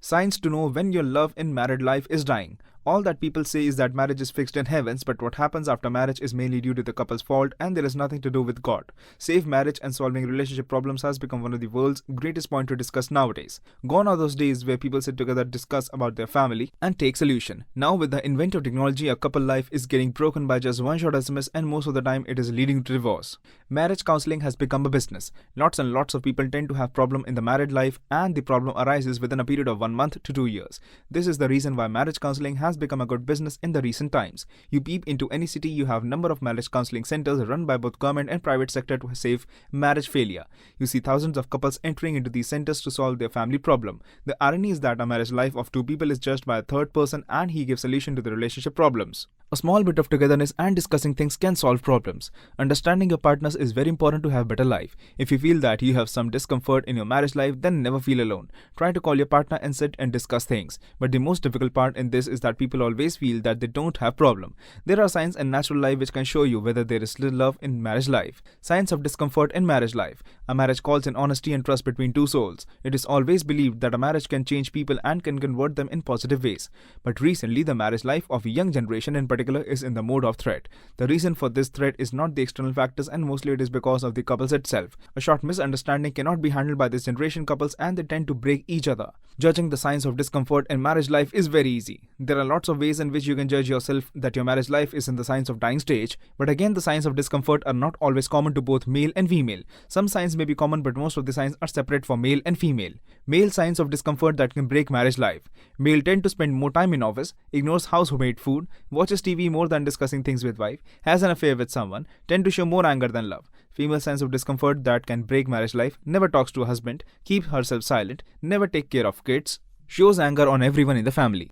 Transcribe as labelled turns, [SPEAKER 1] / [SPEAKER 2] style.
[SPEAKER 1] Signs to know when your love in married life is dying. All that people say is that marriage is fixed in heavens, but what happens after marriage is mainly due to the couple's fault and there is nothing to do with God. Safe marriage and solving relationship problems has become one of the world's greatest points to discuss nowadays. Gone are those days where people sit together, discuss about their family, and take solution. Now with the advent of technology, a couple life is getting broken by just one short SMS and most of the time it is leading to divorce. Marriage counseling has become a business. Lots and lots of people tend to have problem in the married life and the problem arises within a period of 1 month to 2 years. This is the reason why marriage counseling has become a good business in the recent times. You peep into any city, you have number of marriage counseling centers run by both government and private sector to save marriage failure. You see thousands of couples entering into these centers to solve their family problem. The irony is that a marriage life of two people is judged by a third person and he gives solution to the relationship problems. A small bit of togetherness and discussing things can solve problems. Understanding your partners is very important to have better life. If you feel that you have some discomfort in your marriage life, then never feel alone. Try to call your partner and sit and discuss things. But the most difficult part in this is that people always feel that they don't have problem. There are signs in natural life which can show you whether there is still love in marriage life. Signs of discomfort in marriage life. A marriage calls in honesty and trust between two souls. It is always believed that a marriage can change people and can convert them in positive ways. But recently, the marriage life of a young generation in particular is in the mode of threat. The reason for this threat is not the external factors and mostly it is because of the couples itself. A short misunderstanding cannot be handled by this generation couples and they tend to break each other. Judging the signs of discomfort in marriage life is very easy. There are lots of ways in which you can judge yourself that your marriage life is in the signs of dying stage, but again the signs of discomfort are not always common to both male and female. Some signs may be common but most of the signs are separate for male and female. Male signs of discomfort that can break marriage life. Male tend to spend more time in office, ignores household food, watches TV more than discussing things with wife, has an affair with someone, tend to show more anger than love. Female signs of discomfort that can break marriage life, never talks to a husband, keeps herself silent, never take care of kids, shows anger on everyone in the family.